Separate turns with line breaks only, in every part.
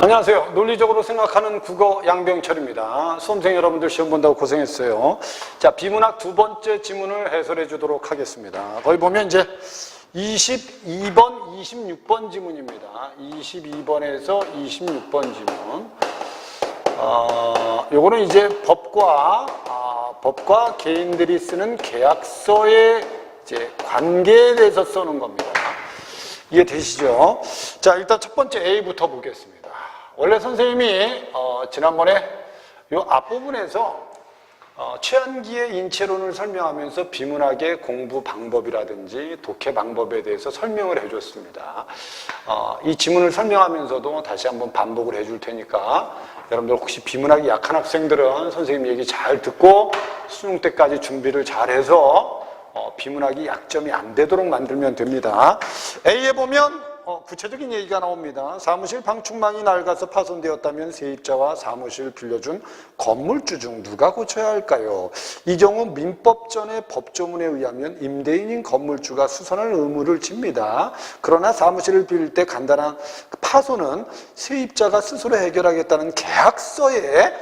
안녕하세요. 논리적으로 생각하는 국어 양병철입니다. 수험생 여러분들 시험 본다고 고생했어요. 자, 비문학 두 번째 지문을 해설해 주도록 하겠습니다. 거기 보면 이제 22번, 26번 지문입니다. 22번에서 26번 지문. 요거는 이제 법과 개인들이 쓰는 계약서의 이제 관계에 대해서 써는 겁니다. 이해되시죠? 자, 일단 첫 번째 A부터 보겠습니다. 원래 선생님이 지난번에 요 앞부분에서 최한기의 인체론을 설명하면서 비문학의 공부 방법이라든지 독해 방법에 대해서 설명을 해줬습니다. 이 지문을 설명하면서도 다시 한번 반복을 해줄 테니까 여러분들 혹시 비문학이 약한 학생들은 선생님 얘기 잘 듣고 수능 때까지 준비를 잘해서 비문학이 약점이 안 되도록 만들면 됩니다. A에 보면 구체적인 얘기가 나옵니다. 사무실 방충망이 낡아서 파손되었다면 세입자와 사무실 빌려준 건물주 중 누가 고쳐야 할까요? 이 경우 민법전의 법조문에 의하면 임대인인 건물주가 수선할 의무를 집니다. 그러나 사무실을 빌릴 때 간단한 파손은 세입자가 스스로 해결하겠다는 계약서에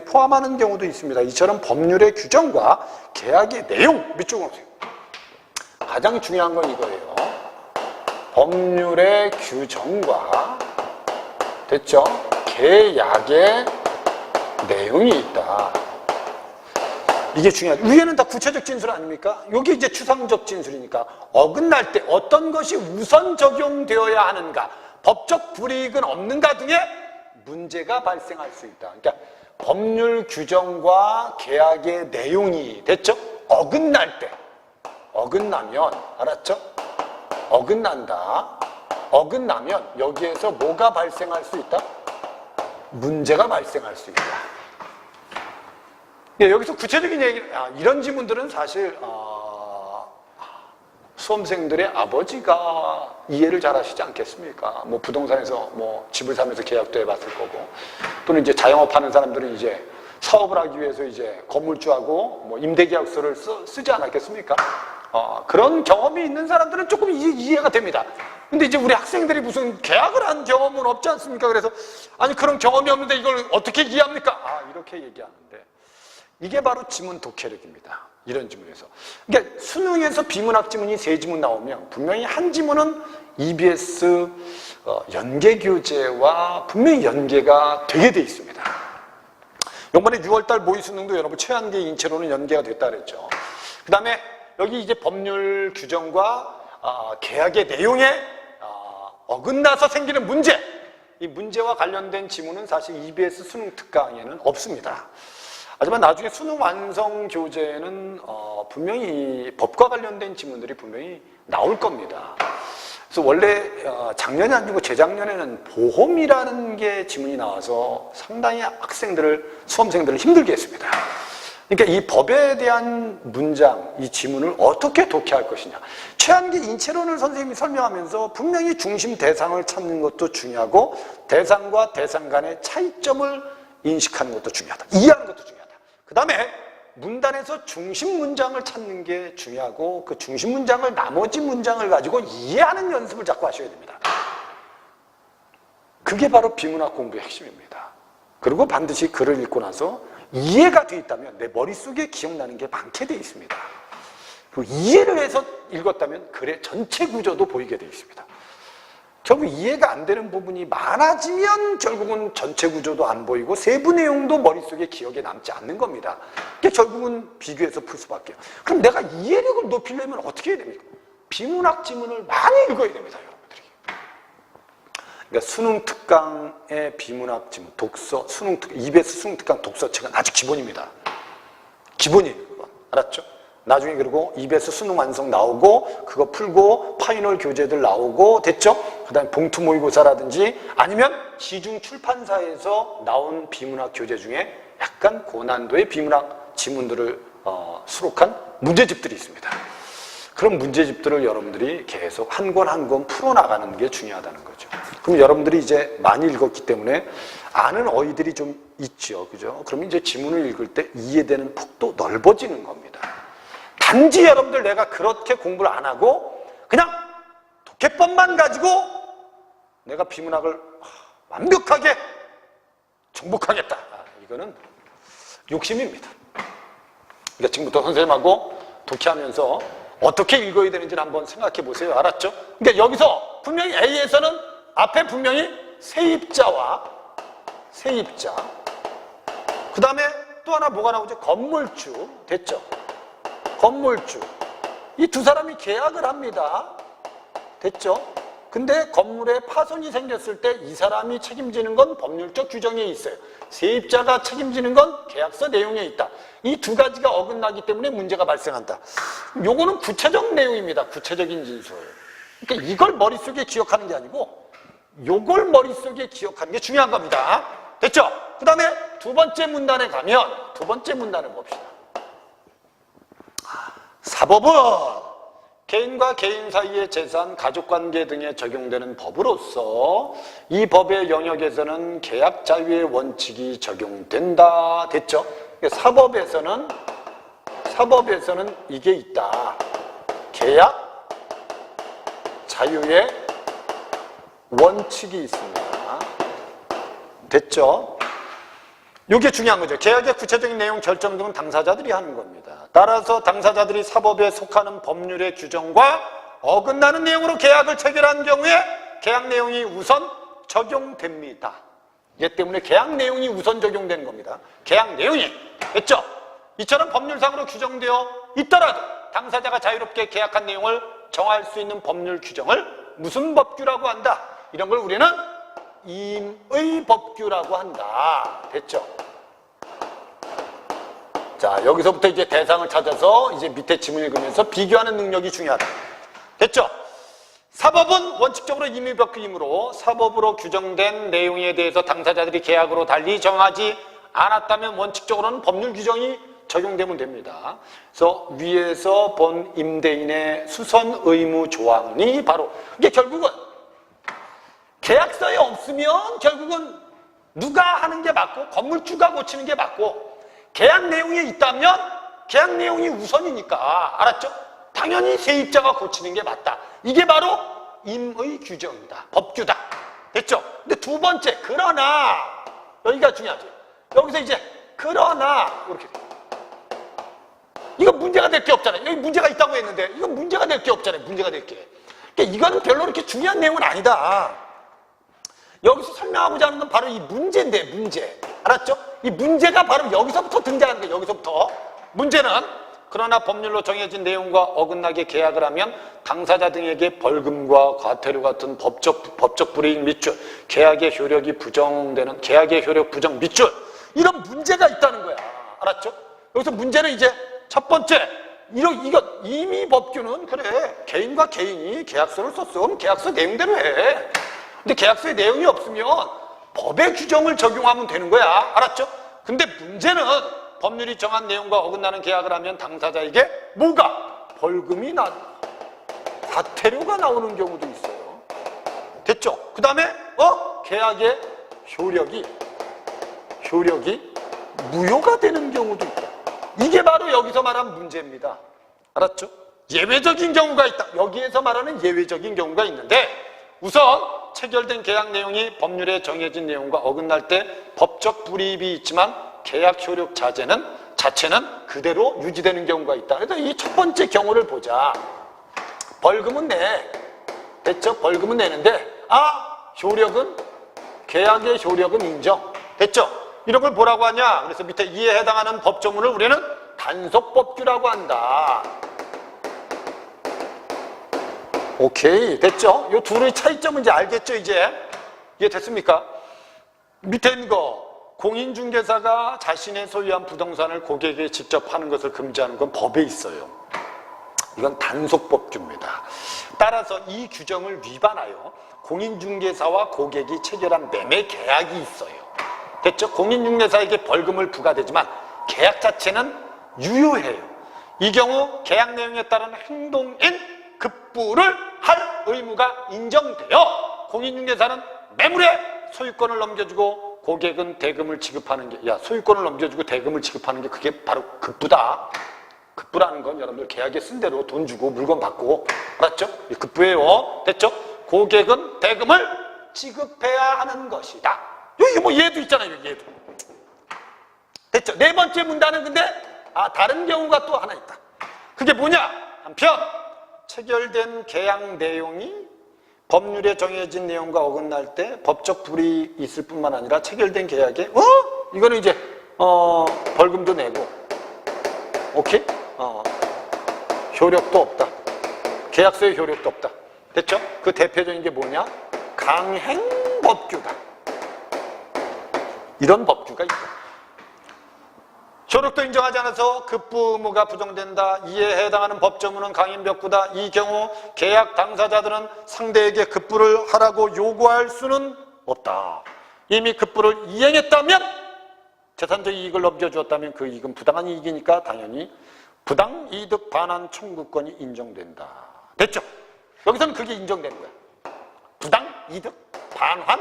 포함하는 경우도 있습니다. 이처럼 법률의 규정과 계약의 내용, 밑쪽으로 보세요. 가장 중요한 건 이거예요. 법률의 규정과 됐죠? 계약의 내용이 있다. 이게 중요하죠. 위에는 다 구체적 진술 아닙니까? 여기 이제 추상적 진술이니까 어긋날 때 어떤 것이 우선 적용되어야 하는가, 법적 불이익은 없는가 등의 문제가 발생할 수 있다. 그러니까 법률 규정과 계약의 내용이 됐죠? 어긋나면 알았죠? 어긋나면 여기에서 뭐가 발생할 수 있다? 문제가 발생할 수 있다. 여기서 구체적인 얘기, 이런 지문들은 사실 수험생들의 아버지가 이해를 잘 하시지 않겠습니까? 뭐 부동산에서 뭐 집을 사면서 계약도 해봤을 거고, 또는 이제 자영업 하는 사람들은 이제 사업을 하기 위해서 이제 건물주하고 뭐 임대계약서를 쓰지 않았겠습니까? 그런 경험이 있는 사람들은 조금 이해가 됩니다. 근데 이제 우리 학생들이 무슨 계약을 한 경험은 없지 않습니까? 그래서 아니 그런 경험이 없는데 이걸 어떻게 이해합니까? 이렇게 얘기하는데 이게 바로 지문 독해력입니다. 이런 지문에서. 그러니까 수능에서 비문학 지문이 3지문 나오면 분명히 한 지문은 EBS 연계교재와 분명히 연계가 되게 돼 있습니다. 이번에 6월달 모의수능도 여러분 최한계 인체론은 연계가 됐다 그랬죠. 그 다음에 여기 이제 법률 규정과 계약의 내용에 어긋나서 생기는 문제, 이 문제와 관련된 지문은 사실 EBS 수능 특강에는 없습니다. 하지만 나중에 수능 완성 교재에는 분명히 법과 관련된 지문들이 분명히 나올 겁니다. 그래서 원래 작년이 아니고 재작년에는 보험이라는 게 지문이 나와서 상당히 수험생들을 힘들게 했습니다. 그러니까 이 법에 대한 문장, 이 지문을 어떻게 독해할 것이냐. 최한계 인체론을 선생님이 설명하면서 분명히 중심 대상을 찾는 것도 중요하고 대상과 대상 간의 차이점을 인식하는 것도 중요하다. 이해하는 것도 중요하다. 그 다음에 문단에서 중심 문장을 찾는 게 중요하고 그 중심 문장을 나머지 문장을 가지고 이해하는 연습을 자꾸 하셔야 됩니다. 그게 바로 비문학 공부의 핵심입니다. 그리고 반드시 글을 읽고 나서 이해가 돼 있다면 내 머릿속에 기억나는 게 많게 돼 있습니다. 그리고 이해를 해서 읽었다면 글의 전체 구조도 보이게 돼 있습니다. 결국 이해가 안 되는 부분이 많아지면 결국은 전체 구조도 안 보이고 세부 내용도 머릿속에 기억에 남지 않는 겁니다. 그러니까 결국은 비교해서 풀 수밖에. 그럼 내가 이해력을 높이려면 어떻게 해야 됩니까? 비문학 지문을 많이 읽어야 됩니다, 여러분들이. 그러니까 수능 특강의 비문학 지문, 독서, EBS 수능 특강 독서책은 아주 기본입니다. 기본이에요, 그건. 알았죠? 나중에 그리고 EBS 수능 완성 나오고 그거 풀고 파이널 교재들 나오고 됐죠? 그 다음에 봉투 모의고사라든지 아니면 시중 출판사에서 나온 비문학 교재 중에 약간 고난도의 비문학 지문들을 수록한 문제집들이 있습니다. 그런 문제집들을 여러분들이 계속 한 권 한 권 풀어나가는 게 중요하다는 거죠. 그럼 여러분들이 이제 많이 읽었기 때문에 아는 어휘들이 좀 있죠. 그죠? 그러면 이제 지문을 읽을 때 이해되는 폭도 넓어지는 겁니다. 단지 여러분들 내가 그렇게 공부를 안 하고 그냥 독해법만 가지고 내가 비문학을 완벽하게 정복하겠다. 이거는 욕심입니다. 그러니까 지금부터 선생님하고 독해하면서 어떻게 읽어야 되는지를 한번 생각해 보세요. 알았죠? 그러니까 여기서 분명히 A에서는 앞에 분명히 세입자와 세입자, 그 다음에 또 하나 뭐가 나오죠? 건물주. 됐죠? 건물주. 이 두 사람이 계약을 합니다. 됐죠? 근데 건물에 파손이 생겼을 때 이 사람이 책임지는 건 법률적 규정에 있어요. 세입자가 책임지는 건 계약서 내용에 있다. 이 두 가지가 어긋나기 때문에 문제가 발생한다. 요거는 구체적 내용입니다. 구체적인 진술. 그러니까 이걸 머릿속에 기억하는 게 아니고 요걸 머릿속에 기억하는 게 중요한 겁니다. 됐죠? 그 다음에 두 번째 문단에 가면 두 번째 문단을 봅시다. 사법은 개인과 개인 사이의 재산, 가족관계 등에 적용되는 법으로서 이 법의 영역에서는 계약 자유의 원칙이 적용된다. 됐죠? 사법에서는 이게 있다. 계약 자유의 원칙이 있습니다. 됐죠? 이게 중요한 거죠. 계약의 구체적인 내용 결정 등은 당사자들이 하는 겁니다. 따라서 당사자들이 사법에 속하는 법률의 규정과 어긋나는 내용으로 계약을 체결한 경우에 계약 내용이 우선 적용됩니다. 이게 때문에 계약 내용이 우선 적용되는 겁니다. 계약 내용이. 됐죠? 이처럼 법률상으로 규정되어 있더라도 당사자가 자유롭게 계약한 내용을 정할 수 있는 법률 규정을 무슨 법규라고 한다? 이런 걸 우리는 임의 법규라고 한다. 됐죠? 자, 여기서부터 이제 대상을 찾아서 이제 밑에 지문 읽으면서 비교하는 능력이 중요하다. 됐죠? 사법은 원칙적으로 임의 법규이므로 사법으로 규정된 내용에 대해서 당사자들이 계약으로 달리 정하지 않았다면 원칙적으로는 법률 규정이 적용되면 됩니다. 그래서 위에서 본 임대인의 수선 의무 조항이 바로 이게 결국은 계약서에 없으면 결국은 누가 하는 게 맞고 건물주가 고치는 게 맞고 계약 내용에 있다면 계약 내용이 우선이니까 알았죠? 당연히 세입자가 고치는 게 맞다. 이게 바로 임의 규정이다. 법규다. 됐죠? 근데 두 번째 그러나 여기가 중요하죠. 여기서 이제 그러나 이렇게 이거 문제가 될 게 없잖아요. 여기 문제가 있다고 했는데 이건 문제가 될 게 없잖아요. 문제가 될 게. 그러니까 이거는 별로 그렇게 중요한 내용은 아니다. 여기서 설명하고자 하는 건 바로 이 문제인데 문제. 알았죠? 이 문제가 바로 여기서부터 등장하는 거예요. 여기서부터. 문제는 그러나 법률로 정해진 내용과 어긋나게 계약을 하면 당사자 등에게 벌금과 과태료 같은 법적 불이익 밑줄, 계약의 효력이 부정되는 계약의 효력 부정 밑줄 이런 문제가 있다는 거야. 알았죠? 여기서 문제는 이제 첫 번째 이거 임의 법규는 그래 개인과 개인이 계약서를 썼으면 계약서 내용대로 해. 근데 계약서에 내용이 없으면 법의 규정을 적용하면 되는 거야. 알았죠? 근데 문제는 법률이 정한 내용과 어긋나는 계약을 하면 당사자에게 뭐가? 벌금이 과태료가 나오는 경우도 있어요. 됐죠? 그 다음에 계약의 효력이 무효가 되는 경우도 있다. 이게 바로 여기서 말한 문제입니다. 알았죠? 예외적인 경우가 있다. 여기에서 말하는 예외적인 경우가 있는데 우선 체결된 계약 내용이 법률에 정해진 내용과 어긋날 때 법적 불이익이 있지만 계약 효력 자체는 그대로 유지되는 경우가 있다. 그래서 이 첫 번째 경우를 보자. 벌금은 내. 됐죠? 벌금은 내는데 효력은 계약의 효력은 인정. 됐죠? 이런 걸 뭐라고 하냐? 그래서 밑에 이에 해당하는 법조문을 우리는 단속법규라고 한다. 오케이, 됐죠? 이 둘의 차이점은 이제 알겠죠, 이제? 이해됐습니까? 밑에 있는 거, 공인중개사가 자신의 소유한 부동산을 고객에게 직접 파는 것을 금지하는 건 법에 있어요. 이건 단속법규입니다. 따라서 이 규정을 위반하여 공인중개사와 고객이 체결한 매매 계약이 있어요. 됐죠? 공인중개사에게 벌금을 부과되지만 계약 자체는 유효해요. 이 경우 계약 내용에 따른 행동인 급부를 할 의무가 인정되어 공인중개사는 매물에 소유권을 넘겨주고 고객은 대금을 지급하는 게 소유권을 넘겨주고 대금을 지급하는 게 그게 바로 급부다. 급부라는 건 여러분들 계약에 쓴 대로 돈 주고 물건 받고 알았죠? 급부예요. 됐죠? 고객은 대금을 지급해야 하는 것이다. 여기 뭐 얘도 있잖아요. 얘도. 됐죠? 네 번째 문단은 근데 다른 경우가 또 하나 있다. 그게 뭐냐? 한편 체결된 계약 내용이 법률에 정해진 내용과 어긋날 때 법적 불이익이 있을 뿐만 아니라 체결된 계약에 이거는 이제 벌금도 내고 오케이? 효력도 없다. 계약서의 효력도 없다. 됐죠? 그 대표적인 게 뭐냐? 강행법규다. 이런 법규가 있다. 효력도 인정하지 않아서 급부 의무가 부정된다. 이에 해당하는 법조문은 강행법규다. 이 경우 계약 당사자들은 상대에게 급부를 하라고 요구할 수는 없다. 이미 급부를 이행했다면, 재산적 이익을 넘겨주었다면 그 이익은 부당한 이익이니까 당연히 부당이득 반환 청구권이 인정된다. 됐죠? 여기서는 그게 인정되는 거야. 부당이득 반환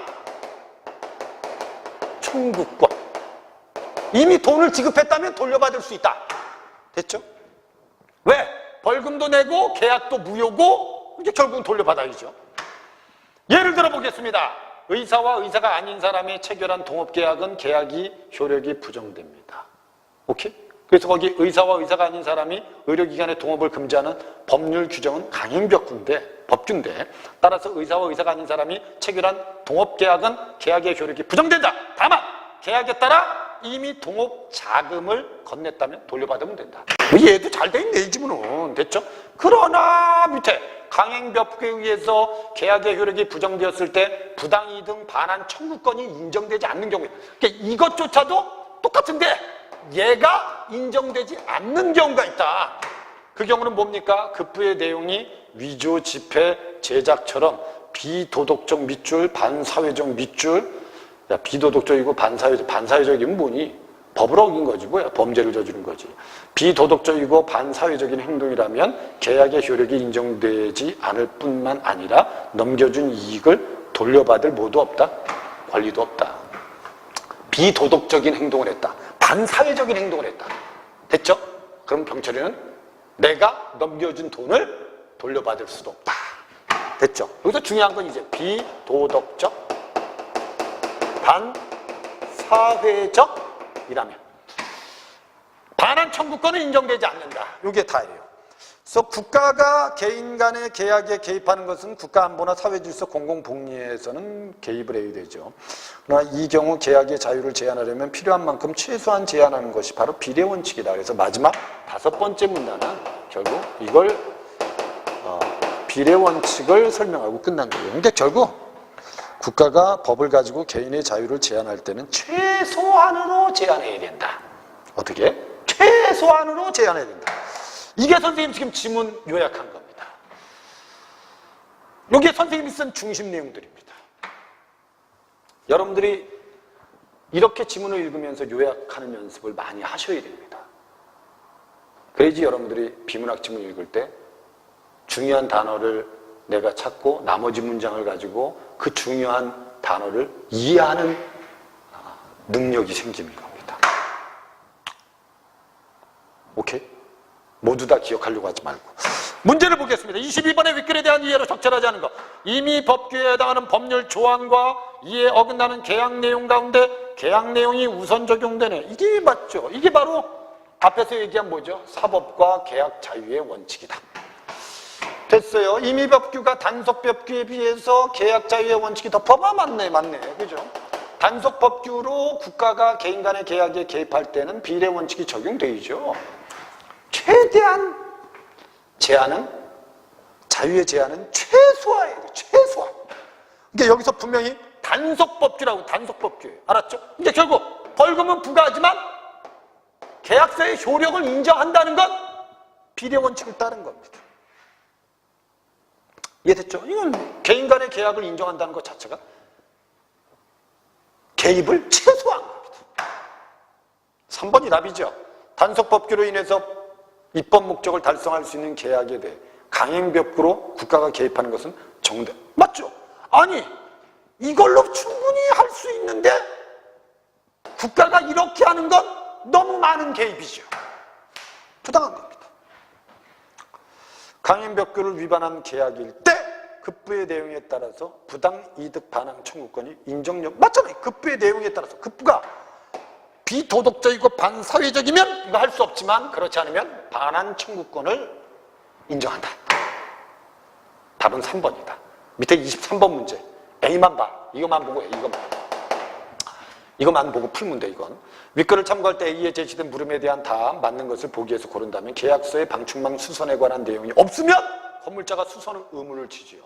청구권. 이미 돈을 지급했다면 돌려받을 수 있다. 됐죠? 왜? 벌금도 내고 계약도 무효고 이제 결국은 돌려받아야죠. 예를 들어 보겠습니다. 의사와 의사가 아닌 사람이 체결한 동업계약은 계약이 효력이 부정됩니다. 오케이? 그래서 거기 의사와 의사가 아닌 사람이 의료기관의 동업을 금지하는 법률 규정은 법규인데 따라서 의사와 의사가 아닌 사람이 체결한 동업계약은 계약의 효력이 부정된다. 다만 계약에 따라 이미 동업 자금을 건넸다면 돌려받으면 된다. 얘도 잘 돼 있네, 이 지문은. 됐죠? 그러나 밑에 강행법규에 의해서 계약의 효력이 부정되었을 때 부당이득 반환 청구권이 인정되지 않는 경우에, 그러니까 이것조차도 똑같은데 얘가 인정되지 않는 경우가 있다. 그 경우는 뭡니까? 급부의 내용이 위조, 집회, 제작처럼 비도덕적 밑줄, 반사회적 밑줄. 야, 비도덕적이고 반사회적이면 뭐니? 법을 어긴 거지 뭐야? 범죄를 저지른 거지. 비도덕적이고 반사회적인 행동이라면 계약의 효력이 인정되지 않을 뿐만 아니라 넘겨준 이익을 돌려받을 뭐도 없다? 권리도 없다. 비도덕적인 행동을 했다. 반사회적인 행동을 했다. 됐죠? 그럼 경찰에는 내가 넘겨준 돈을 돌려받을 수도 없다. 됐죠? 여기서 중요한 건 이제 비도덕적 반사회적이라면 반환 청구권은 인정되지 않는다. 이게 다예요. 그래서 국가가 개인 간의 계약에 개입하는 것은 국가안보나 사회질서 공공복리에서는 개입을 해야 되죠. 그러나 이 경우 계약의 자유를 제한하려면 필요한 만큼 최소한 제한하는 것이 바로 비례원칙이다. 그래서 마지막 5번째 문단은 결국 이걸 비례원칙을 설명하고 끝난 거예요. 근데 결국 국가가 법을 가지고 개인의 자유를 제한할 때는 최소한으로 제한해야 된다. 어떻게? 최소한으로 제한해야 된다. 이게 선생님 지금 지문 요약한 겁니다. 이게 선생님이 쓴 중심 내용들입니다. 여러분들이 이렇게 지문을 읽으면서 요약하는 연습을 많이 하셔야 됩니다. 그래야지 여러분들이 비문학 지문 읽을 때 중요한 단어를 내가 찾고 나머지 문장을 가지고 그 중요한 단어를 이해하는 능력이 생기는 겁니다. 오케이? 모두 다 기억하려고 하지 말고. 문제를 보겠습니다. 22번의 윗글에 대한 이해로 적절하지 않은 것. 이미 법규에 해당하는 법률 조항과 이에 어긋나는 계약 내용 가운데 계약 내용이 우선 적용되네. 이게 맞죠? 이게 바로 앞에서 얘기한 뭐죠? 사법과 계약 자유의 원칙이다. 됐어요. 이미 법규가 단속 법규에 비해서 계약 자유의 원칙이 더 맞네. 그죠? 단속 법규로 국가가 개인 간의 계약에 개입할 때는 비례 원칙이 적용되죠. 최대한 제한은, 자유의 제한은 최소화해야 돼. 최소화. 그러니까 여기서 분명히 단속 법규라고, 단속 법규예요. 알았죠? 이제 결국 벌금은 부과하지만 계약서의 효력을 인정한다는 건 비례 원칙을 따른 겁니다. 이해됐죠? 이건 개인 간의 계약을 인정한다는 것 자체가 개입을 최소화한 겁니다. 3번이 답이죠. 단속 법규로 인해서 입법 목적을 달성할 수 있는 계약에 대해 강행법규로 국가가 개입하는 것은 정대. 맞죠? 아니, 이걸로 충분히 할 수 있는데 국가가 이렇게 하는 건 너무 많은 개입이죠. 부당한 겁니다. 강행법규를 위반한 계약일 때 급부의 내용에 따라서 부당 이득 반환 청구권이 인정력 맞잖아요. 급부의 내용에 따라서 급부가 비도덕적이고 반사회적이면 이거 할 수 없지만 그렇지 않으면 반환 청구권을 인정한다. 답은 3번이다. 밑에 23번 문제 A만 봐. 이것만 보고 이것만 보고 풀면 돼. 이건 윗글을 참고할 때 A에 제시된 물음에 대한 답 맞는 것을 보기에서 고른다면 계약서에 방충망 수선에 관한 내용이 없으면 건물자가 수선 의무를 지지요.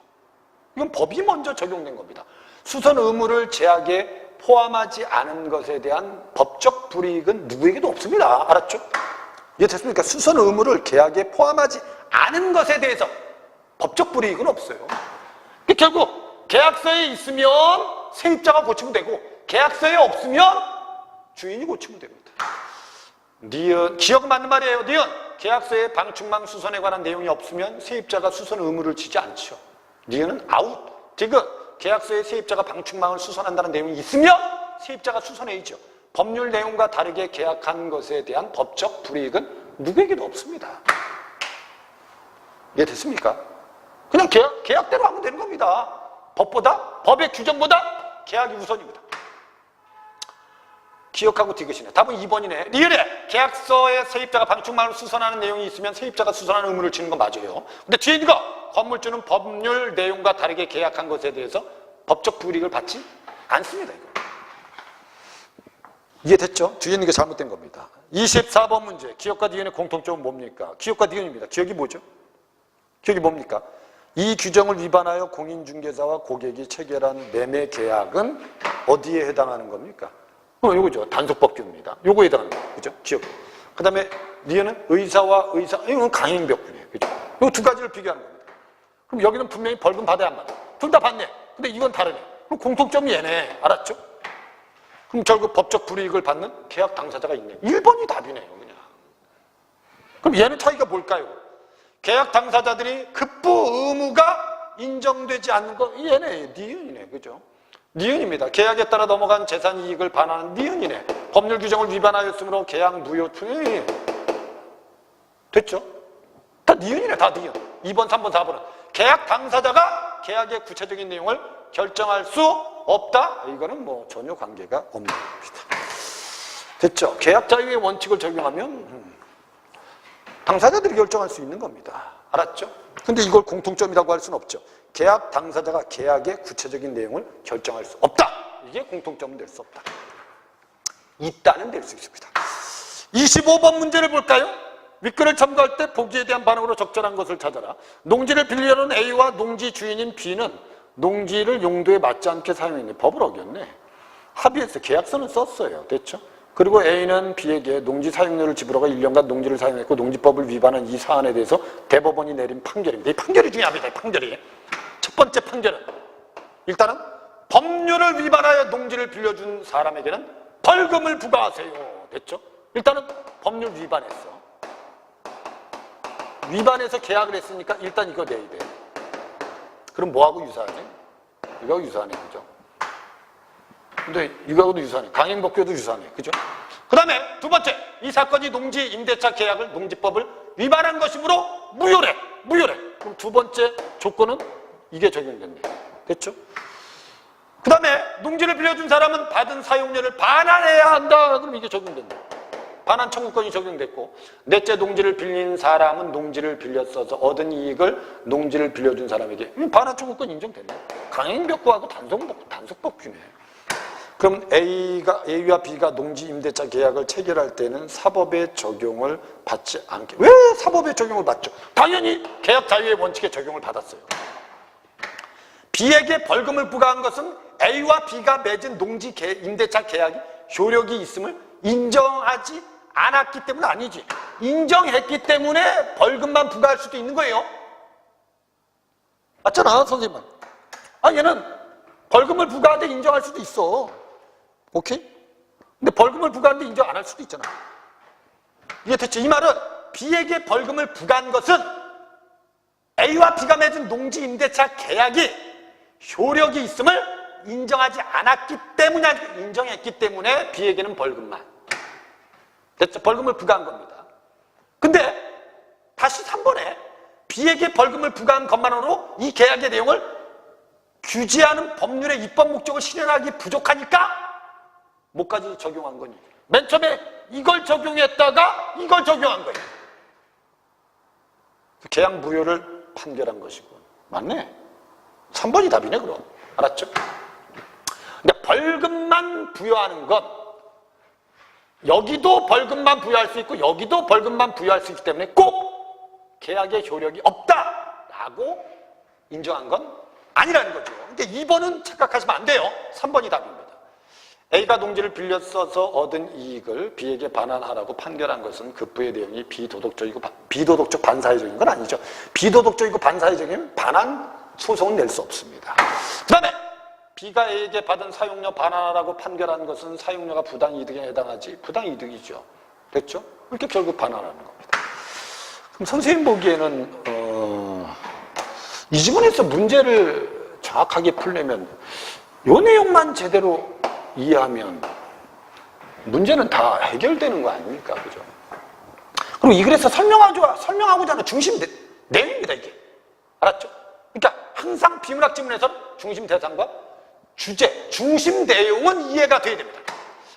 이건 법이 먼저 적용된 겁니다. 수선 의무를 제약에 포함하지 않은 것에 대한 법적 불이익은 누구에게도 없습니다. 알았죠? 이해됐습니까? 수선 의무를 계약에 포함하지 않은 것에 대해서 법적 불이익은 없어요. 결국 계약서에 있으면 세입자가 고치면 되고 계약서에 없으면 주인이 고치면 됩니다. 니은, 기억은 맞는 말이에요. 니은, 계약서에 방충망 수선에 관한 내용이 없으면 세입자가 수선 의무를 지지 않죠. 니은은 아웃. 지금 계약서에 세입자가 방충망을 수선한다는 내용이 있으면 세입자가 수선해야죠. 법률 내용과 다르게 계약한 것에 대한 법적 불이익은 누구에게도 없습니다. 이해됐습니까? 그냥 계약대로 하면 되는 겁니다. 법의 규정보다 계약이 우선입니다. 기억하고 디귿이네. 답은 2번이네. 리을에 계약서에 세입자가 방충망을 수선하는 내용이 있으면 세입자가 수선하는 의무를 지는 건 맞아요. 근데 뒤에 있는 거 건물주는 법률 내용과 다르게 계약한 것에 대해서 법적 불이익을 받지 않습니다. 이거. 이해됐죠? 뒤에 있는 게 잘못된 겁니다. 24번 문제. 기업과 니은의 공통점은 뭡니까? 기업과 니은입니다. 기업이 뭐죠? 기업이 뭡니까? 이 규정을 위반하여 공인중개사와 고객이 체결한 매매 계약은 어디에 해당하는 겁니까? 요거죠. 단속법규입니다. 요거에 해당하는 거예요. 그죠? 기업. 그 다음에 니은은 의사와 의사, 이건 강행법규예요. 그죠? 요 두 가지를 비교하는 겁니다. 그럼 여기는 분명히 벌금 받아야 안 받아. 둘 다 받네. 근데 이건 다르네. 그럼 공통점이 얘네. 알았죠? 그럼 결국 법적 불이익을 받는 계약 당사자가 있네. 1번이 답이네요. 그냥. 그럼 얘는 차이가 뭘까요? 계약 당사자들이 급부 의무가 인정되지 않는 거, 얘네, 니은이네. 그죠? 니은입니다. 계약에 따라 넘어간 재산 이익을 반환하는 니은이네. 법률 규정을 위반하였으므로 계약 무효 투입. 됐죠? 다 니은이네, 다 니은. 2번, 3번, 4번은. 계약 당사자가 계약의 구체적인 내용을 결정할 수 없다? 이거는 뭐 전혀 관계가 없는 겁니다. 됐죠? 계약 자유의 원칙을 적용하면 당사자들이 결정할 수 있는 겁니다. 알았죠? 근데 이걸 공통점이라고 할 수는 없죠. 계약 당사자가 계약의 구체적인 내용을 결정할 수 없다. 이게 공통점은 될 수 없다. 있다는 될 수 있습니다. 25번 문제를 볼까요? 윗글을 첨가할 때 보기에 대한 반응으로 적절한 것을 찾아라. 농지를 빌려는 A와 농지 주인인 B는 농지를 용도에 맞지 않게 사용했네. 법을 어겼네. 합의해서 계약서는 썼어요. 됐죠? 그리고 A는 B에게 농지 사용료를 지불하고 1년간 농지를 사용했고 농지법을 위반한 이 사안에 대해서 대법원이 내린 판결입니다. 이 판결이 중요합니다. 이 판결이. 첫 번째 판결은 일단은 법률을 위반하여 농지를 빌려준 사람에게는 벌금을 부과하세요. 됐죠? 일단은 법률 위반했어. 위반해서 계약을 했으니까 일단 이거 내야 돼. 그럼 뭐하고 유사하지? 이거하고 유사하네. 그죠? 근데 이거하고도 유사하네. 강행법규도 유사하네. 그죠? 그 다음에 두 번째, 이 사건이 농지 임대차 계약을 농지법을 위반한 것이므로 무효래. 무효래. 그럼 두 번째 조건은 이게 적용된대. 됐죠? 그 다음에 농지를 빌려준 사람은 받은 사용료를 반환해야 한다. 그럼 이게 적용된다. 반환 청구권이 적용됐고, 넷째 농지를 빌린 사람은 농지를 빌렸어서 얻은 이익을 농지를 빌려준 사람에게 반환 청구권 인정된다. 강행법규하고 단속법규네. 그럼 A와 B가 농지 임대차 계약을 체결할 때는 사법의 적용을 받지 않게. 왜 사법의 적용을 받죠? 당연히 계약 자유의 원칙에 적용을 받았어요. B에게 벌금을 부과한 것은 A와 B가 맺은 농지 임대차 계약이 효력이 있음을 인정하지 않았기 때문 아니지. 인정했기 때문에 벌금만 부과할 수도 있는 거예요. 맞잖아, 선생님은. 얘는 벌금을 부과하는데 인정할 수도 있어. 오케이? 근데 벌금을 부과하는데 인정 안 할 수도 있잖아. 이게 됐지? 이 말은 B에게 벌금을 부과한 것은 A와 B가 맺은 농지 임대차 계약이 효력이 있음을 인정하지 않았기 때문에, 인정했기 때문에 B에게는 벌금만. 됐죠? 벌금을 부과한 겁니다. 근데 다시 3번에 B에게 벌금을 부과한 것만으로 이 계약의 내용을 규제하는 법률의 입법 목적을 실현하기 부족하니까 뭐까지 적용한 거니? 맨 처음에 이걸 적용했다가 이걸 적용한 거예요. 계약 무효를 판결한 것이고. 맞네. 3번이 답이네 그럼. 알았죠? 근데 벌금만 부여하는 것, 여기도 벌금만 부여할 수 있고 여기도 벌금만 부여할 수 있기 때문에 꼭 계약의 효력이 없다라고 인정한 건 아니라는 거죠. 근데 2번은 착각하시면 안 돼요. 3번이 답입니다. A가 농지를 빌려 써서 얻은 이익을 B에게 반환하라고 판결한 것은 급부의 내용이 비도덕적 반사회적인 건 아니죠. 비도덕적이고 반사회적인 반환 소송은 낼 수 없습니다. 그 다음에 B가 A에게 받은 사용료 반환하라고 판결한 것은 사용료가 부당이득에 해당하지. 부당이득이죠. 됐죠? 이렇게 결국 반환하는 겁니다. 그럼 선생님 보기에는 이 지문에서 문제를 정확하게 풀려면 이 내용만 제대로 이해하면 문제는 다 해결되는 거 아닙니까? 그죠? 그리고 이 글에서 설명하고자 하는 중심 내용입니다, 이게. 알았죠? 그러니까 항상 비문학 지문에서는 중심 대상과 주제, 중심 내용은 이해가 돼야 됩니다.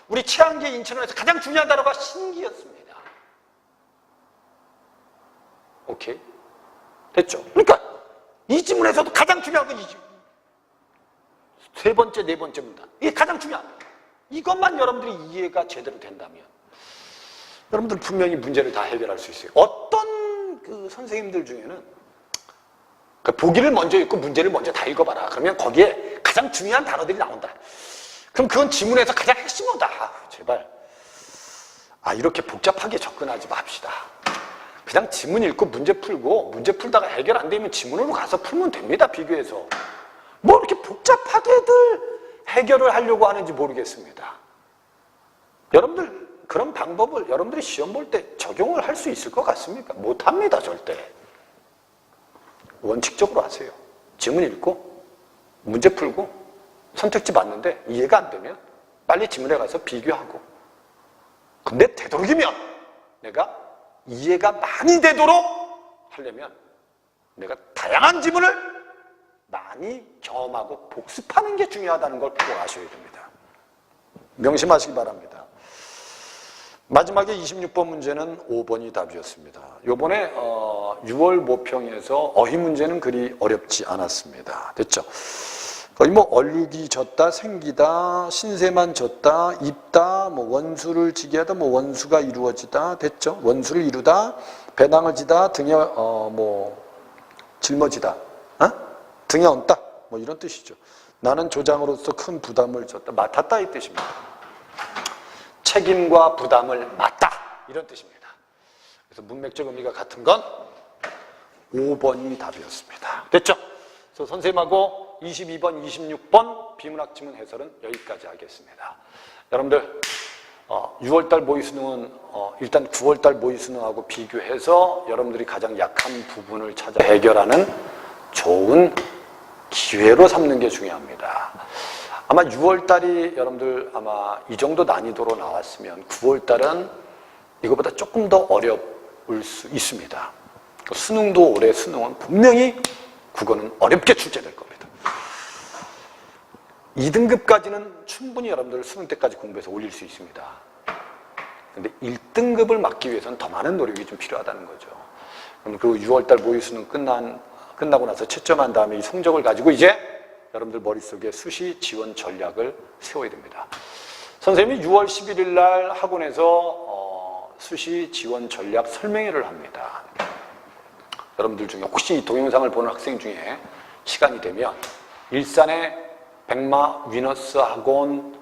우리 최한계 인천원에서 가장 중요한 단어가 신기였습니다. 오케이? 됐죠? 그러니까 이 지문에서도 가장 중요한 건 이 지문. 세 번째, 네 번째 문단. 이게 가장 중요합니다. 이것만 여러분들이 이해가 제대로 된다면 여러분들 분명히 문제를 다 해결할 수 있어요. 어떤 그 선생님들 중에는 그 보기를 먼저 읽고 문제를 먼저 다 읽어봐라. 그러면 거기에 가장 중요한 단어들이 나온다. 그럼 그건 지문에서 가장 핵심이다. 제발. 이렇게 복잡하게 접근하지 맙시다. 그냥 지문 읽고 문제 풀고 문제 풀다가 해결 안 되면 지문으로 가서 풀면 됩니다. 비교해서. 뭐 이렇게 복잡하게들 해결을 하려고 하는지 모르겠습니다. 여러분들 그런 방법을 여러분들이 시험 볼 때 적용을 할 수 있을 것 같습니까? 못합니다. 절대. 원칙적으로 하세요. 지문 읽고 문제 풀고 선택지 봤는데 이해가 안 되면 빨리 지문에 가서 비교하고, 근데 되도록이면 내가 이해가 많이 되도록 하려면 내가 다양한 지문을 많이 경험하고 복습하는 게 중요하다는 걸 꼭 아셔야 됩니다. 명심하시기 바랍니다. 마지막에 26번 문제는 5번이 답이었습니다. 요번에 6월 모평에서 어휘 문제는 그리 어렵지 않았습니다. 됐죠? 거의 뭐 얼룩이 졌다, 생기다, 신세만 졌다, 입다, 뭐 원수를 지게 하다, 뭐 원수가 이루어지다, 됐죠? 원수를 이루다, 배낭을 지다, 등에 짊어지다, 등에 얹다, 뭐 이런 뜻이죠. 나는 조장으로서 큰 부담을 졌다, 맡았다 이 뜻입니다. 책임과 부담을 맡다 이런 뜻입니다. 그래서 문맥적 의미가 같은 건 5번이 답이었습니다. 됐죠? 그래서 선생님하고 22번, 26번 비문학 지문 해설은 여기까지 하겠습니다. 여러분들 6월달 모의수능은 일단 9월달 모의수능하고 비교해서 여러분들이 가장 약한 부분을 찾아 해결하는 좋은 기회로 삼는 게 중요합니다. 아마 6월달이 여러분들 아마 이 정도 난이도로 나왔으면 9월달은 이거보다 조금 더 어려울 수 있습니다. 수능도 올해 수능은 분명히 국어는 어렵게 출제될 겁니다. 2등급까지는 충분히 여러분들 수능 때까지 공부해서 올릴 수 있습니다. 그런데 1등급을 막기 위해서는 더 많은 노력이 좀 필요하다는 거죠. 그리고 6월달 모의수능 끝나고 나서 채점한 다음에 이 성적을 가지고 이제 여러분들 머릿속에 수시 지원 전략을 세워야 됩니다. 선생님이 6월 11일 날 학원에서 수시 지원 전략 설명회를 합니다. 여러분들 중에 혹시 이 동영상을 보는 학생 중에 시간이 되면 일산의 백마 위너스 학원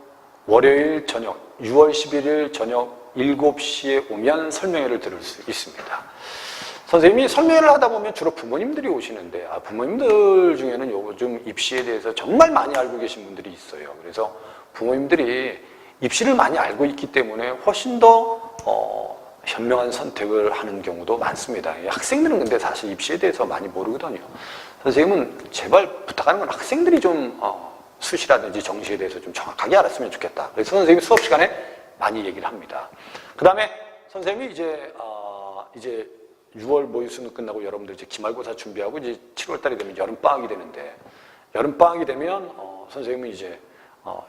월요일 저녁 6월 11일 저녁 7시에 오면 설명회를 들을 수 있습니다. 선생님이 설명회를 하다 보면 주로 부모님들이 오시는데 부모님들 중에는 요즘 입시에 대해서 정말 많이 알고 계신 분들이 있어요. 그래서 부모님들이 입시를 많이 알고 있기 때문에 훨씬 더 현명한 선택을 하는 경우도 많습니다. 학생들은 근데 사실 입시에 대해서 많이 모르거든요. 선생님은 제발 부탁하는 건 학생들이 좀 수시라든지 정시에 대해서 좀 정확하게 알았으면 좋겠다. 그래서 선생님이 수업 시간에 많이 얘기를 합니다. 그 다음에 선생님이 이제 6월 모의 수능 끝나고 여러분들 이제 기말고사 준비하고 이제 7월 달이 되면 여름방학이 되는데, 여름방학이 되면 선생님은 이제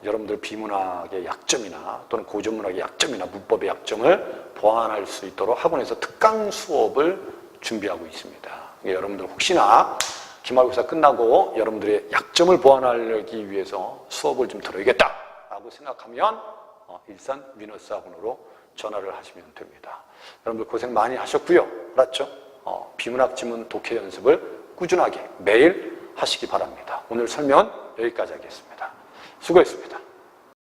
여러분들 비문학의 약점이나 또는 고전문학의 약점이나 문법의 약점을 보완할 수 있도록 학원에서 특강 수업을 준비하고 있습니다. 여러분들 혹시나 기말고사 끝나고 여러분들의 약점을 보완하기 위해서 수업을 좀 들어야겠다라고 생각하면 일산 위너스 학원으로 전화를 하시면 됩니다. 여러분들 고생 많이 하셨고요. 알았죠? 비문학 지문 독해 연습을 꾸준하게 매일 하시기 바랍니다. 오늘 설명은 여기까지 하겠습니다. 수고했습니다.